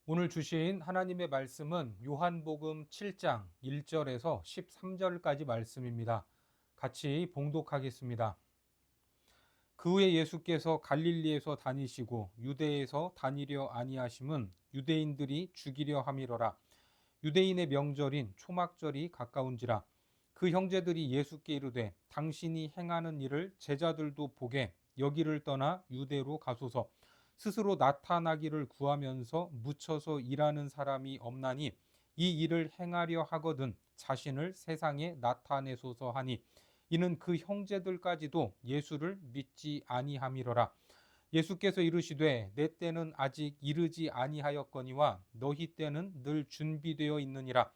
오늘 주신 하나님의 말씀은 요한복음 7장 1절에서 13절까지 말씀입니다. 같이 봉독하겠습니다. 그 후에 예수께서 갈릴리에서 다니시고 유대에서 다니려 아니하심은 유대인들이 죽이려 함이로라. 유대인의 명절인 초막절이 가까운지라. 그 형제들이 예수께 이르되 당신이 행하는 일을 제자들도 보게 여기를 떠나 유대로 가소서. 스스로 나타나기를 구하면서 묻혀서 일하는 사람이 없나니 이 일을 행하려 하거든 자신을 세상에 나타내소서 하니, 이는 그 형제들까지도 예수를 믿지 아니함이로라. 예수께서 이르시되 내 때는 아직 이르지 아니하였거니와 너희 때는 늘 준비되어 있느니라.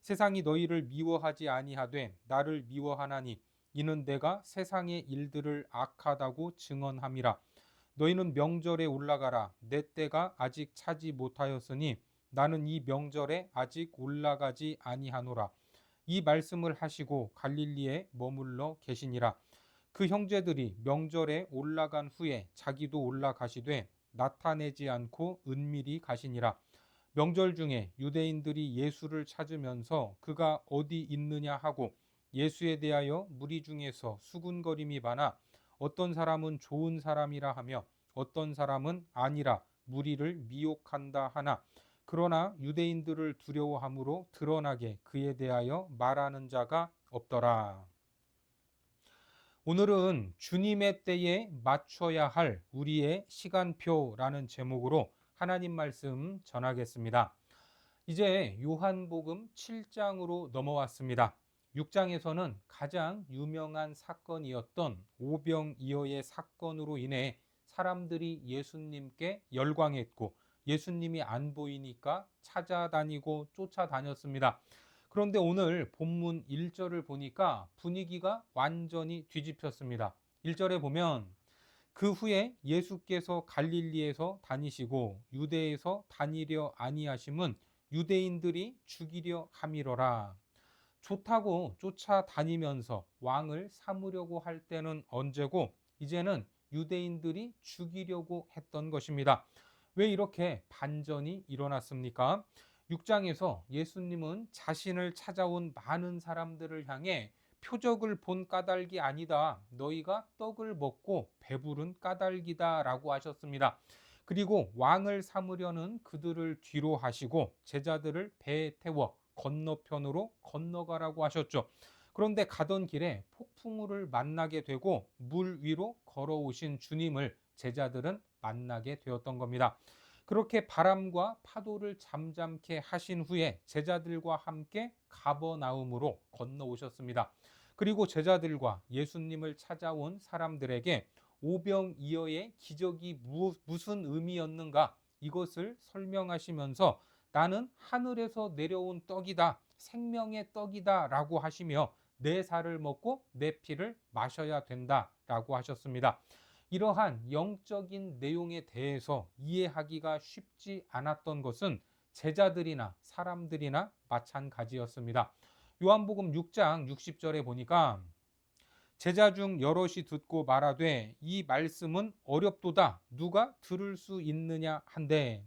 세상이 너희를 미워하지 아니하되 나를 미워하나니 이는 내가 세상의 일들을 악하다고 증언함이라. 너희는 명절에 올라가라. 내 때가 아직 차지 못하였으니 나는 이 명절에 아직 올라가지 아니하노라. 이 말씀을 하시고 갈릴리에 머물러 계시니라. 그 형제들이 명절에 올라간 후에 자기도 올라가시되 나타내지 않고 은밀히 가시니라. 명절 중에 유대인들이 예수를 찾으면서 그가 어디 있느냐 하고 예수에 대하여 무리 중에서 수군거림이 많아 어떤 사람은 좋은 사람이라 하며 어떤 사람은 아니라 무리를 미혹한다 하나, 그러나 유대인들을 두려워함으로 드러나게 그에 대하여 말하는 자가 없더라. 오늘은 주님의 때에 맞춰야 할 우리의 시간표라는 제목으로 하나님 말씀 전하겠습니다. 이제 요한복음 7장으로 넘어왔습니다. 6장에서는 가장 유명한 사건이었던 오병이어의 사건으로 인해 사람들이 예수님께 열광했고 예수님이 안 보이니까 찾아다니고 쫓아다녔습니다. 그런데 오늘 본문 1절을 보니까 분위기가 완전히 뒤집혔습니다. 1절에 보면 그 후에 예수께서 갈릴리에서 다니시고 유대에서 다니려 아니하심은 유대인들이 죽이려 함이로라. 좋다고 쫓아다니면서 왕을 삼으려고 할 때는 언제고 이제는 유대인들이 죽이려고 했던 것입니다. 왜 이렇게 반전이 일어났습니까? 6장에서 예수님은 자신을 찾아온 많은 사람들을 향해 표적을 본 까닭이 아니다. 너희가 떡을 먹고 배부른 까닭이다 라고 하셨습니다. 그리고 왕을 삼으려는 그들을 뒤로 하시고 제자들을 배에 태워 건너편으로 건너가라고 하셨죠. 그런데 가던 길에 폭풍우를 만나게 되고 물 위로 걸어오신 주님을 제자들은 만나게 되었던 겁니다. 그렇게 바람과 파도를 잠잠케 하신 후에 제자들과 함께 가버나움으로 건너오셨습니다. 그리고 제자들과 예수님을 찾아온 사람들에게 오병이어의 기적이 무슨 의미였는가 이것을 설명하시면서 나는 하늘에서 내려온 떡이다, 생명의 떡이다 라고 하시며 내 살을 먹고 내 피를 마셔야 된다 라고 하셨습니다. 이러한 영적인 내용에 대해서 이해하기가 쉽지 않았던 것은 제자들이나 사람들이나 마찬가지였습니다. 요한복음 6장 60절에 보니까 제자 중 여럿이 듣고 말하되 이 말씀은 어렵도다 누가 들을 수 있느냐 한데,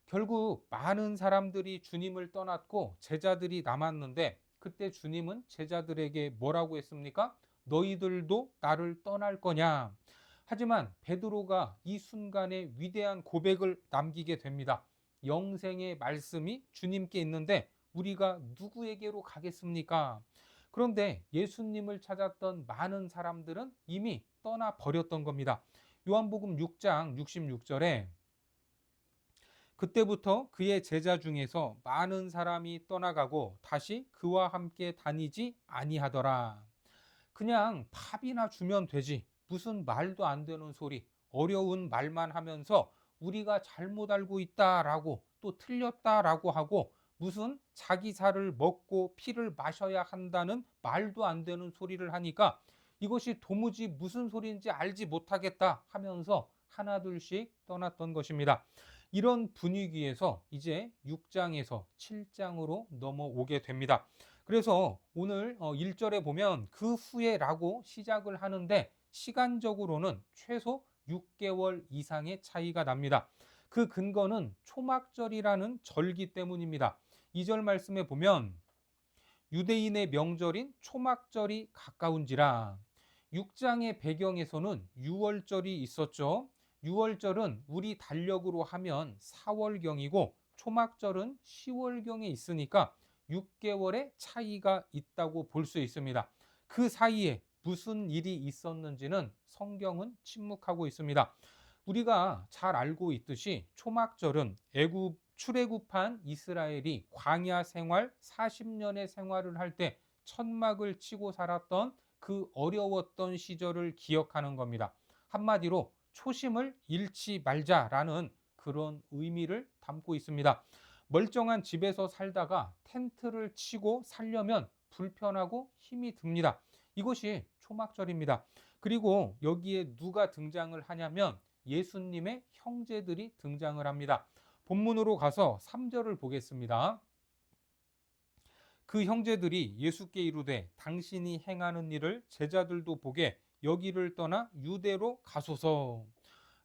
결국 많은 사람들이 주님을 떠났고 제자들이 남았는데 그때 주님은 제자들에게 뭐라고 했습니까? 너희들도 나를 떠날 거냐? 하지만 베드로가 이 순간에 위대한 고백을 남기게 됩니다. 영생의 말씀이 주님께 있는데 우리가 누구에게로 가겠습니까? 그런데 예수님을 찾았던 많은 사람들은 이미 떠나 버렸던 겁니다. 요한복음 6장 66절에 그때부터 그의 제자 중에서 많은 사람이 떠나가고 다시 그와 함께 다니지 아니하더라. 그냥 밥이나 주면 되지. 무슨 말도 안 되는 소리, 어려운 말만 하면서 우리가 잘못 알고 있다라고 또 틀렸다라고 하고 무슨 자기 살을 먹고 피를 마셔야 한다는 말도 안 되는 소리를 하니까 이것이 도무지 무슨 소리인지 알지 못하겠다 하면서 하나둘씩 떠났던 것입니다. 이런 분위기에서 이제 6장에서 7장으로 넘어오게 됩니다. 그래서 오늘 1절에 보면 그 후에라고 시작을 하는데 시간적으로는 최소 6개월 이상의 차이가 납니다. 그 근거는 초막절이라는 절기 때문입니다. 2절 말씀에 보면 유대인의 명절인 초막절이 가까운지라. 6장의 배경에서는 유월절이 있었죠. 유월절은 우리 달력으로 하면 4월경이고 초막절은 10월경에 있으니까 6개월의 차이가 있다고 볼 수 있습니다. 그 사이에 무슨 일이 있었는지는 성경은 침묵하고 있습니다. 우리가 잘 알고 있듯이 초막절은 출애굽한 이스라엘이 광야 생활 40년의 생활을 할 때 천막을 치고 살았던 그 어려웠던 시절을 기억하는 겁니다. 한마디로 초심을 잃지 말자라는 그런 의미를 담고 있습니다. 멀쩡한 집에서 살다가 텐트를 치고 살려면 불편하고 힘이 듭니다. 이것이 초막절입니다. 그리고 여기에 누가 등장을 하냐면 예수님의 형제들이 등장을 합니다. 본문으로 가서 3절을 보겠습니다. 그 형제들이 예수께 이르되 당신이 행하는 일을 제자들도 보게 여기를 떠나 유대로 가소서.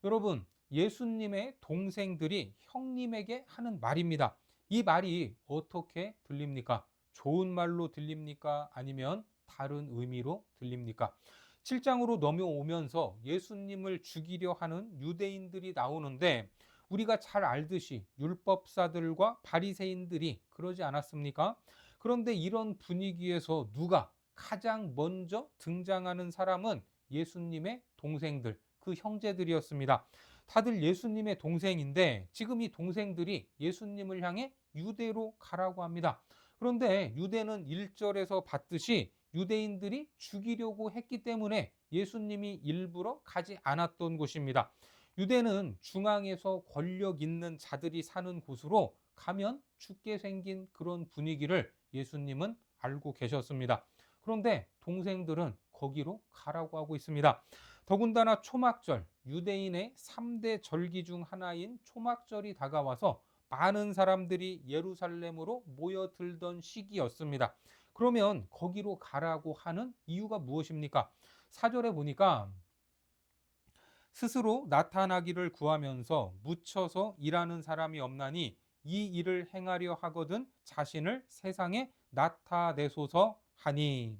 여러분, 예수님의 동생들이 형님에게 하는 말입니다. 이 말이 어떻게 들립니까? 좋은 말로 들립니까? 아니면 다른 의미로 들립니까? 7장으로 넘어오면서 예수님을 죽이려 하는 유대인들이 나오는데 우리가 잘 알듯이 율법사들과 바리새인들이 그러지 않았습니까? 그런데 이런 분위기에서 누가 가장 먼저 등장하는 사람은 예수님의 동생들, 그 형제들이었습니다. 다들 예수님의 동생인데 지금 이 동생들이 예수님을 향해 유대로 가라고 합니다. 그런데 유대는 1절에서 봤듯이 유대인들이 죽이려고 했기 때문에 예수님이 일부러 가지 않았던 곳입니다. 유대는 중앙에서 권력 있는 자들이 사는 곳으로 가면 죽게 생긴 그런 분위기를 예수님은 알고 계셨습니다. 그런데 동생들은 거기로 가라고 하고 있습니다. 더군다나 초막절, 유대인의 3대 절기 중 하나인 초막절이 다가와서 많은 사람들이 예루살렘으로 모여들던 시기였습니다. 그러면 거기로 가라고 하는 이유가 무엇입니까? 4절에 보니까 스스로 나타나기를 구하면서 묻혀서 일하는 사람이 없나니 이 일을 행하려 하거든 자신을 세상에 나타내소서 하니.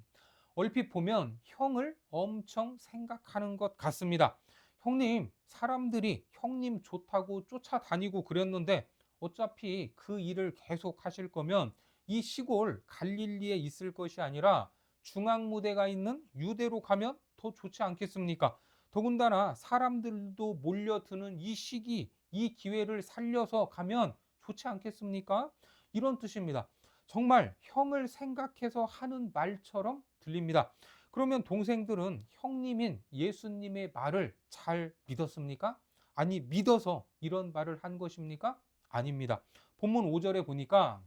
얼핏 보면 형을 엄청 생각하는 것 같습니다. 형님, 사람들이 형님 좋다고 쫓아다니고 그랬는데 어차피 그 일을 계속 하실 거면 이 시골 갈릴리에 있을 것이 아니라 중앙무대가 있는 유대로 가면 더 좋지 않겠습니까? 더군다나 사람들도 몰려드는 이 시기, 이 기회를 살려서 가면 좋지 않겠습니까? 이런 뜻입니다. 정말 형을 생각해서 하는 말처럼 들립니다. 그러면 동생들은 형님인 예수님의 말을 잘 믿었습니까? 아니, 믿어서 이런 말을 한 것입니까? 아닙니다. 본문 5절에 보니까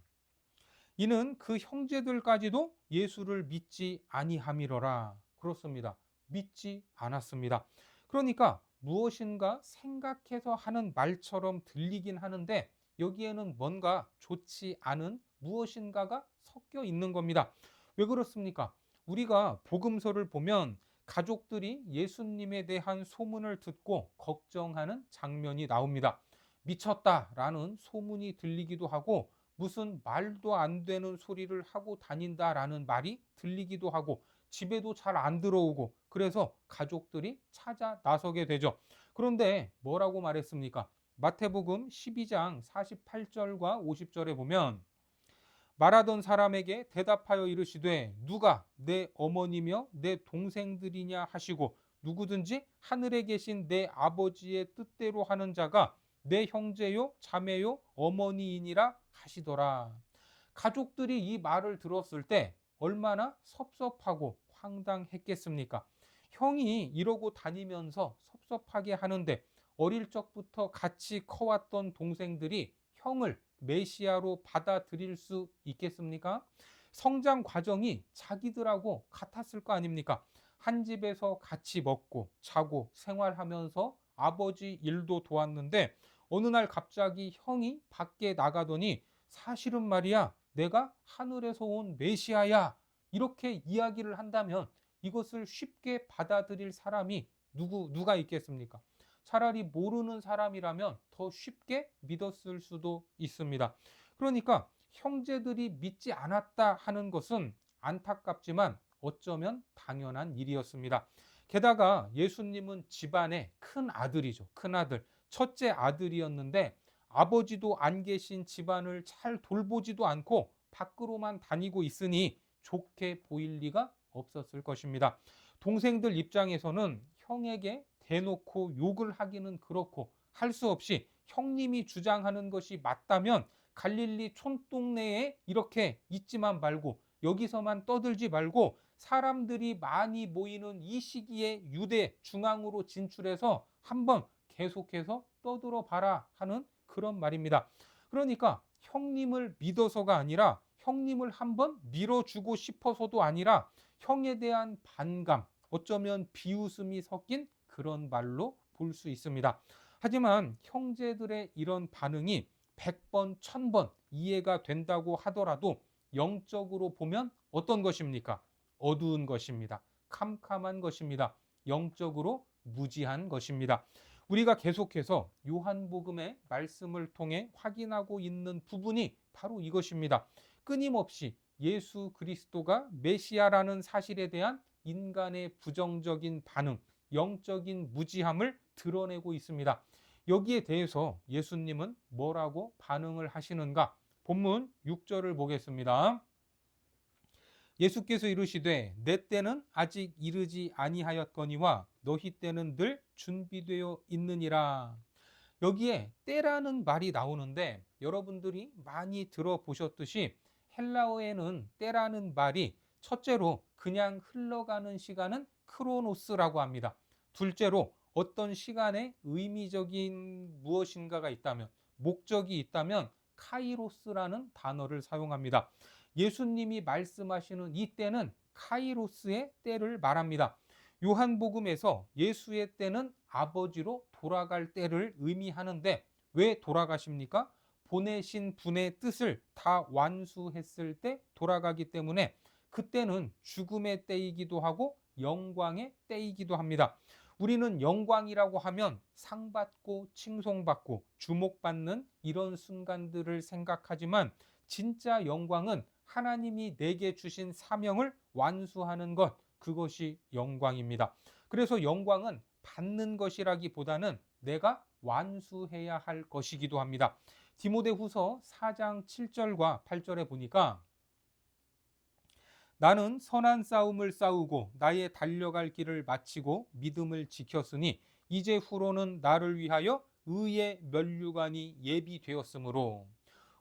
이는 그 형제들까지도 예수를 믿지 아니함이로라. 그렇습니다. 믿지 않았습니다. 그러니까 무엇인가 생각해서 하는 말처럼 들리긴 하는데 여기에는 뭔가 좋지 않은 무엇인가가 섞여 있는 겁니다. 왜 그렇습니까? 우리가 복음서를 보면 가족들이 예수님에 대한 소문을 듣고 걱정하는 장면이 나옵니다. 미쳤다라는 소문이 들리기도 하고 무슨 말도 안 되는 소리를 하고 다닌다라는 말이 들리기도 하고 집에도 잘 안 들어오고 그래서 가족들이 찾아 나서게 되죠. 그런데 뭐라고 말했습니까? 마태복음 12장 48절과 50절에 보면 말하던 사람에게 대답하여 이르시되 누가 내 어머니며 내 동생들이냐 하시고 누구든지 하늘에 계신 내 아버지의 뜻대로 하는 자가 내 형제요 자매요 어머니이니라 하시더라. 가족들이 이 말을 들었을 때 얼마나 섭섭하고 황당했겠습니까? 형이 이러고 다니면서 섭섭하게 하는데 어릴 적부터 같이 커왔던 동생들이 형을 메시아로 받아들일 수 있겠습니까? 성장 과정이 자기들하고 같았을 거 아닙니까? 한 집에서 같이 먹고 자고 생활하면서 아버지 일도 도왔는데 어느 날 갑자기 형이 밖에 나가더니 사실은 말이야, 내가 하늘에서 온 메시아야. 이렇게 이야기를 한다면 이것을 쉽게 받아들일 사람이 누가 있겠습니까? 차라리 모르는 사람이라면 더 쉽게 믿었을 수도 있습니다. 그러니까 형제들이 믿지 않았다 하는 것은 안타깝지만 어쩌면 당연한 일이었습니다. 게다가 예수님은 집안의 큰 아들이죠. 큰 아들, 첫째 아들이었는데 아버지도 안 계신 집안을 잘 돌보지도 않고 밖으로만 다니고 있으니 좋게 보일 리가 없었을 것입니다. 동생들 입장에서는 형에게 대놓고 욕을 하기는 그렇고 할 수 없이 형님이 주장하는 것이 맞다면 갈릴리 촌동네에 이렇게 있지만 말고 여기서만 떠들지 말고 사람들이 많이 모이는 이 시기에 유대 중앙으로 진출해서 한번 계속해서 떠들어 봐라 하는 그런 말입니다. 그러니까 형님을 믿어서가 아니라 형님을 한번 밀어주고 싶어서도 아니라 형에 대한 반감, 어쩌면 비웃음이 섞인 그런 말로 볼 수 있습니다. 하지만 형제들의 이런 반응이 100번, 1000번 이해가 된다고 하더라도 영적으로 보면 어떤 것입니까? 어두운 것입니다. 캄캄한 것입니다. 영적으로 무지한 것입니다. 우리가 계속해서 요한복음의 말씀을 통해 확인하고 있는 부분이 바로 이것입니다. 끊임없이 예수 그리스도가 메시아라는 사실에 대한 인간의 부정적인 반응, 영적인 무지함을 드러내고 있습니다. 여기에 대해서 예수님은 뭐라고 반응을 하시는가? 본문 6절을 보겠습니다. 예수께서 이르시되 내 때는 아직 이르지 아니하였거니와 너희 때는 늘 준비되어 있느니라. 여기에 때라는 말이 나오는데 여러분들이 많이 들어보셨듯이 헬라어에는 때라는 말이 첫째로 그냥 흘러가는 시간은 크로노스라고 합니다. 둘째로 어떤 시간에 의미적인 무엇인가가 있다면, 목적이 있다면 카이로스라는 단어를 사용합니다. 예수님이 말씀하시는 이 때는 카이로스의 때를 말합니다. 요한복음에서 예수의 때는 아버지로 돌아갈 때를 의미하는데 왜 돌아가십니까? 보내신 분의 뜻을 다 완수했을 때 돌아가기 때문에 그때는 죽음의 때이기도 하고 영광의 때이기도 합니다. 우리는 영광이라고 하면 상받고 칭송받고 주목받는 이런 순간들을 생각하지만 진짜 영광은 하나님이 내게 주신 사명을 완수하는 것, 그것이 영광입니다. 그래서 영광은 받는 것이라기보다는 내가 완수해야 할 것이기도 합니다. 디모데후서 4장 7절과 8절에 보니까 나는 선한 싸움을 싸우고 나의 달려갈 길을 마치고 믿음을 지켰으니 이제 후로는 나를 위하여 의의 면류관이 예비되었으므로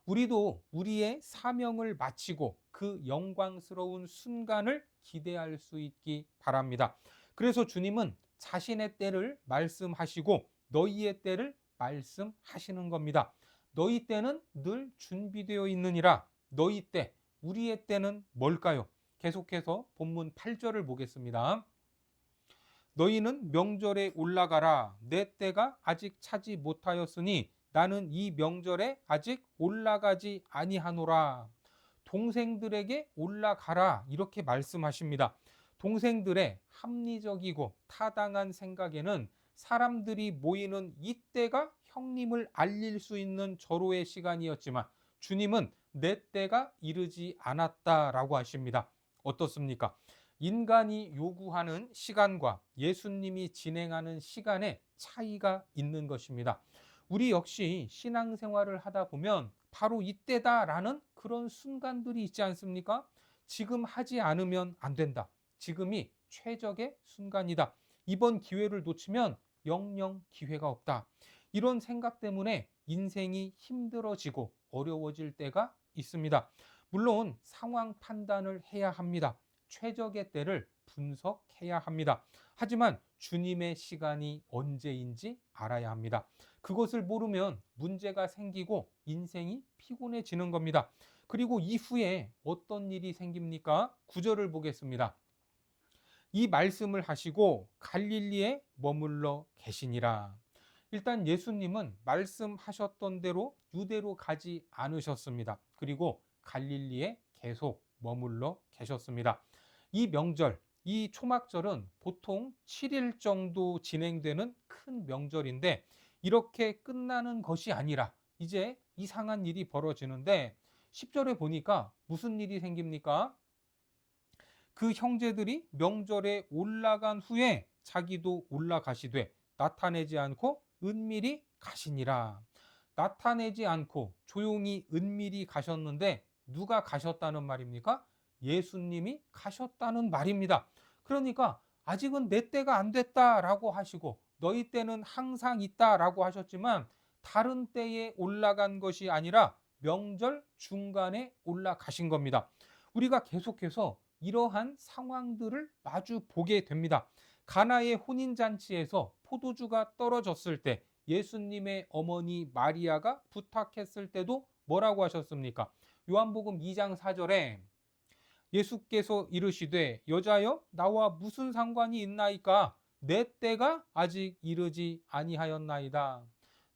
우리도 우리의 사명을 마치고 그 영광스러운 순간을 기대할 수 있기 바랍니다. 그래서 주님은 자신의 때를 말씀하시고 너희의 때를 말씀하시는 겁니다. 너희 때는 늘 준비되어 있느니라. 너희 때, 우리의 때는 뭘까요? 계속해서 본문 8절을 보겠습니다. 너희는 명절에 올라가라. 내 때가 아직 차지 못하였으니 나는 이 명절에 아직 올라가지 아니하노라. 동생들에게 올라가라 이렇게 말씀하십니다. 동생들의 합리적이고 타당한 생각에는 사람들이 모이는 이때가 형님을 알릴 수 있는 절호의 시간이었지만 주님은 내 때가 이르지 않았다라고 하십니다. 어떻습니까? 인간이 요구하는 시간과 예수님이 진행하는 시간에 차이가 있는 것입니다. 우리 역시 신앙생활을 하다 보면 바로 이때다라는 그런 순간들이 있지 않습니까? 지금 하지 않으면 안 된다. 지금이 최적의 순간이다. 이번 기회를 놓치면 영영 기회가 없다. 이런 생각 때문에 인생이 힘들어지고 어려워질 때가 있습니다. 물론 상황 판단을 해야 합니다. 최적의 때를 분석해야 합니다. 하지만 주님의 시간이 언제인지 알아야 합니다. 그것을 모르면 문제가 생기고 인생이 피곤해지는 겁니다. 그리고 이후에 어떤 일이 생깁니까? 9절을 보겠습니다. 이 말씀을 하시고 갈릴리에 머물러 계시니라. 일단 예수님은 말씀하셨던 대로 유대로 가지 않으셨습니다. 그리고 갈릴리에 계속 머물러 계셨습니다. 이 명절, 이 초막절은 보통 7일 정도 진행되는 큰 명절인데 이렇게 끝나는 것이 아니라 이제 이상한 일이 벌어지는데 10절에 보니까 무슨 일이 생깁니까? 그 형제들이 명절에 올라간 후에 자기도 올라가시되 나타내지 않고 은밀히 가시니라. 나타내지 않고 조용히 은밀히 가셨는데 누가 가셨다는 말입니까? 예수님이 가셨다는 말입니다. 그러니까 아직은 내 때가 안 됐다라고 하시고 너희 때는 항상 있다라고 하셨지만 다른 때에 올라간 것이 아니라 명절 중간에 올라가신 겁니다. 우리가 계속해서 이러한 상황들을 마주 보게 됩니다. 가나의 혼인잔치에서 포도주가 떨어졌을 때 예수님의 어머니 마리아가 부탁했을 때도 뭐라고 하셨습니까? 요한복음 2장 4절에 예수께서 이르시되 여자여 나와 무슨 상관이 있나이까 내 때가 아직 이르지 아니하였나이다.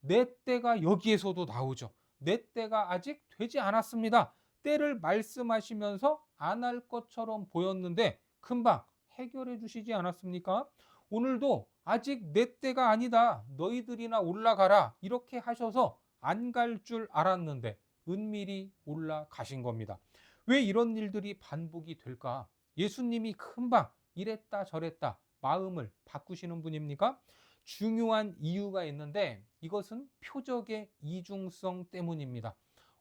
내 때가 여기에서도 나오죠. 내 때가 아직 되지 않았습니다. 때를 말씀하시면서 안 할 것처럼 보였는데 금방 해결해 주시지 않았습니까? 오늘도 아직 내 때가 아니다. 너희들이나 올라가라. 이렇게 하셔서 안 갈 줄 알았는데 은밀히 올라가신 겁니다. 왜 이런 일들이 반복이 될까? 예수님이 금방 이랬다 저랬다 마음을 바꾸시는 분입니까? 중요한 이유가 있는데 이것은 표적의 이중성 때문입니다.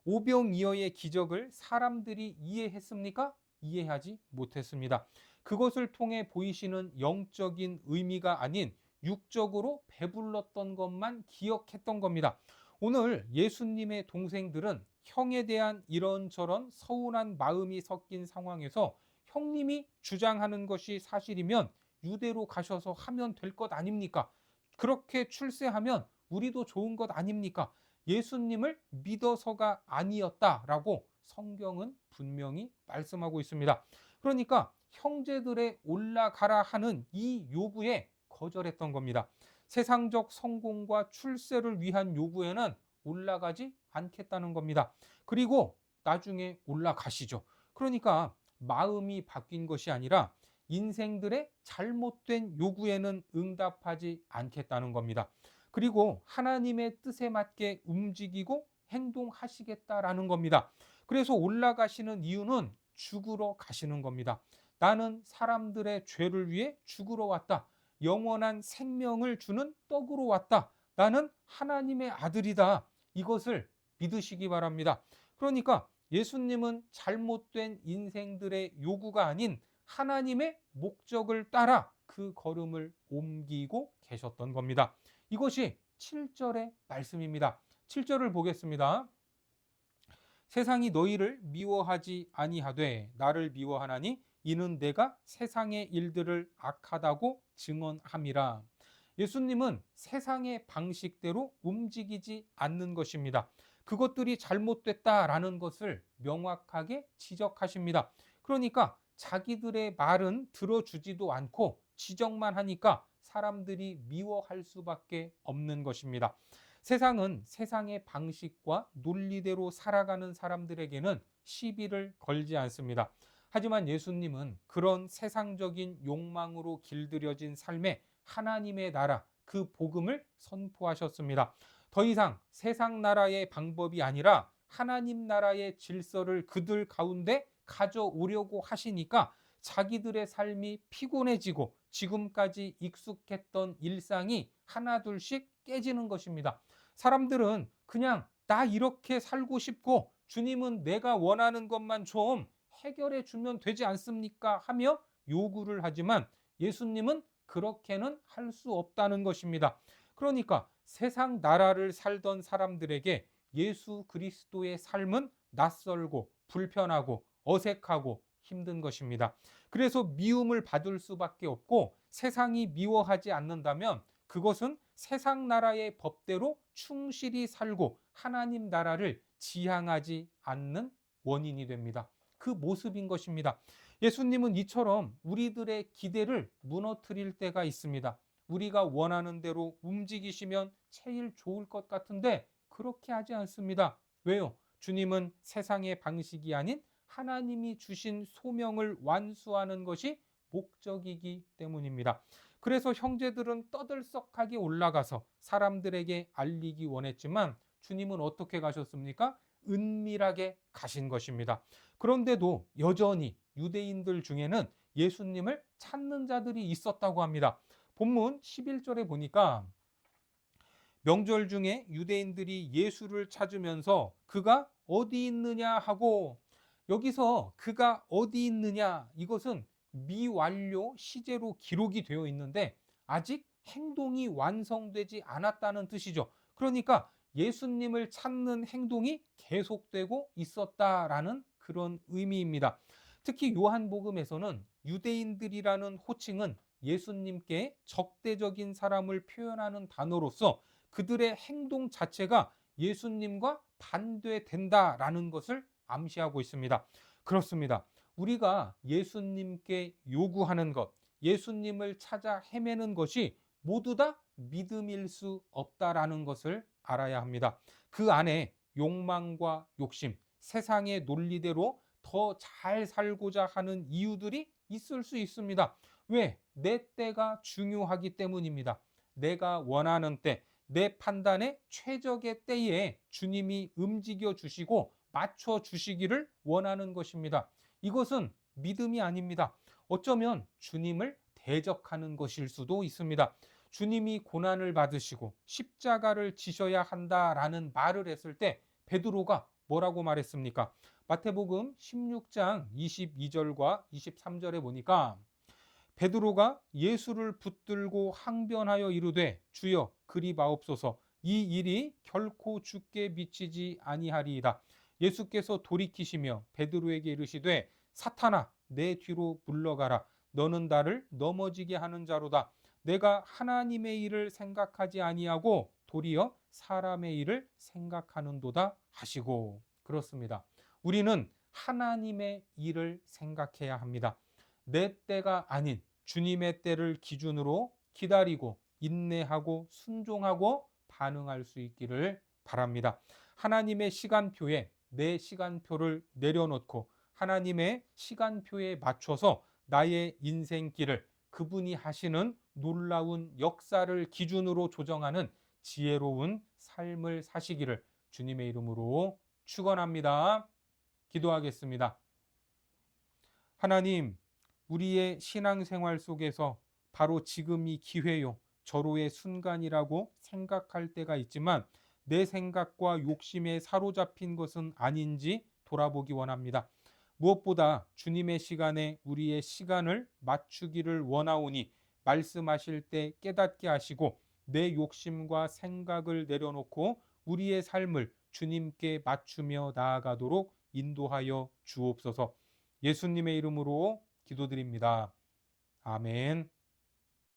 오병이어의 기적을 사람들이 이해했습니까? 이해하지 못했습니다. 그것을 통해 보이시는 영적인 의미가 아닌 육적으로 배불렀던 것만 기억했던 겁니다. 오늘 예수님의 동생들은 형에 대한 이런저런 서운한 마음이 섞인 상황에서 형님이 주장하는 것이 사실이면 유대로 가셔서 하면 될 것 아닙니까? 그렇게 출세하면 우리도 좋은 것 아닙니까? 예수님을 믿어서가 아니었다라고 성경은 분명히 말씀하고 있습니다. 그러니까 형제들의 올라가라 하는 이 요구에 거절했던 겁니다. 세상적 성공과 출세를 위한 요구에는 올라가지 않겠다는 겁니다. 그리고 나중에 올라가시죠. 그러니까 마음이 바뀐 것이 아니라 인생들의 잘못된 요구에는 응답하지 않겠다는 겁니다. 그리고 하나님의 뜻에 맞게 움직이고 행동하시겠다라는 겁니다. 그래서 올라가시는 이유는 죽으러 가시는 겁니다. 나는 사람들의 죄를 위해 죽으러 왔다. 영원한 생명을 주는 떡으로 왔다. 나는 하나님의 아들이다. 이것을 믿으시기 바랍니다. 그러니까 예수님은 잘못된 인생들의 요구가 아닌 하나님의 목적을 따라 그 걸음을 옮기고 계셨던 겁니다. 이것이 7절의 말씀입니다. 7절을 보겠습니다. 세상이 너희를 미워하지 아니하되 나를 미워하나니 이는 내가 세상의 일들을 악하다고 증언함이라. 예수님은 세상의 방식대로 움직이지 않는 것입니다. 그것들이 잘못됐다라는 것을 명확하게 지적하십니다. 그러니까 자기들의 말은 들어주지도 않고 지적만 하니까 사람들이 미워할 수밖에 없는 것입니다. 세상은 세상의 방식과 논리대로 살아가는 사람들에게는 시비를 걸지 않습니다. 하지만 예수님은 그런 세상적인 욕망으로 길들여진 삶에 하나님의 나라, 그 복음을 선포하셨습니다. 더 이상 세상 나라의 방법이 아니라 하나님 나라의 질서를 그들 가운데 가져오려고 하시니까 자기들의 삶이 피곤해지고 지금까지 익숙했던 일상이 하나둘씩 깨지는 것입니다. 사람들은 그냥 나 이렇게 살고 싶고 주님은 내가 원하는 것만 좀 해결해 주면 되지 않습니까? 하며 요구를 하지만 예수님은 그렇게는 할 수 없다는 것입니다. 그러니까 세상 나라를 살던 사람들에게 예수 그리스도의 삶은 낯설고 불편하고 어색하고 힘든 것입니다. 그래서 미움을 받을 수밖에 없고 세상이 미워하지 않는다면 그것은 세상 나라의 법대로 충실히 살고 하나님 나라를 지향하지 않는 원인이 됩니다. 그 모습인 것입니다. 예수님은 이처럼 우리들의 기대를 무너뜨릴 때가 있습니다. 우리가 원하는 대로 움직이시면 제일 좋을 것 같은데 그렇게 하지 않습니다. 왜요? 주님은 세상의 방식이 아닌 하나님이 주신 소명을 완수하는 것이 목적이기 때문입니다. 그래서 형제들은 떠들썩하게 올라가서 사람들에게 알리기 원했지만 주님은 어떻게 가셨습니까? 은밀하게 가신 것입니다. 그런데도 여전히 유대인들 중에는 예수님을 찾는 자들이 있었다고 합니다. 본문 11절에 보니까 명절 중에 유대인들이 예수를 찾으면서 그가 어디 있느냐 하고, 여기서 그가 어디 있느냐, 이것은 미완료 시제로 기록이 되어 있는데 아직 행동이 완성되지 않았다는 뜻이죠. 그러니까 예수님을 찾는 행동이 계속되고 있었다라는 그런 의미입니다. 특히 요한복음에서는 유대인들이라는 호칭은 예수님께 적대적인 사람을 표현하는 단어로서 그들의 행동 자체가 예수님과 반대된다라는 것을 암시하고 있습니다. 그렇습니다. 우리가 예수님께 요구하는 것, 예수님을 찾아 헤매는 것이 모두 다 믿음일 수 없다라는 것을 알아야 합니다. 그 안에 욕망과 욕심, 세상의 논리대로 더 잘 살고자 하는 이유들이 있을 수 있습니다. 왜? 내 때가 중요하기 때문입니다. 내가 원하는 때, 내 판단의 최적의 때에 주님이 움직여 주시고 맞춰 주시기를 원하는 것입니다. 이것은 믿음이 아닙니다. 어쩌면 주님을 대적하는 것일 수도 있습니다. 주님이 고난을 받으시고 십자가를 지셔야 한다라는 말을 했을 때 베드로가 뭐라고 말했습니까? 마태복음 16장 22절과 23절에 보니까 베드로가 예수를 붙들고 항변하여 이르되 주여 그리 마옵소서, 이 일이 결코 주께 미치지 아니하리이다. 예수께서 돌이키시며 베드로에게 이르시되 사탄아 내 뒤로 물러가라, 너는 나를 넘어지게 하는 자로다. 내가 하나님의 일을 생각하지 아니하고 도리어 사람의 일을 생각하는도다 하시고. 그렇습니다. 우리는 하나님의 일을 생각해야 합니다. 내 때가 아닌 주님의 때를 기준으로 기다리고 인내하고 순종하고 반응할 수 있기를 바랍니다. 하나님의 시간표에 내 시간표를 내려놓고 하나님의 시간표에 맞춰서 나의 인생길을 그분이 하시는 놀라운 역사를 기준으로 조정하는 지혜로운 삶을 사시기를 주님의 이름으로 축원합니다. 기도하겠습니다. 하나님, 우리의 신앙생활 속에서 바로 지금이 기회요, 절호의 순간이라고 생각할 때가 있지만 내 생각과 욕심에 사로잡힌 것은 아닌지 돌아보기 원합니다. 무엇보다 주님의 시간에 우리의 시간을 맞추기를 원하오니 말씀하실 때 깨닫게 하시고 내 욕심과 생각을 내려놓고 우리의 삶을 주님께 맞추며 나아가도록 인도하여 주옵소서. 예수님의 이름으로 기도드립니다. 아멘.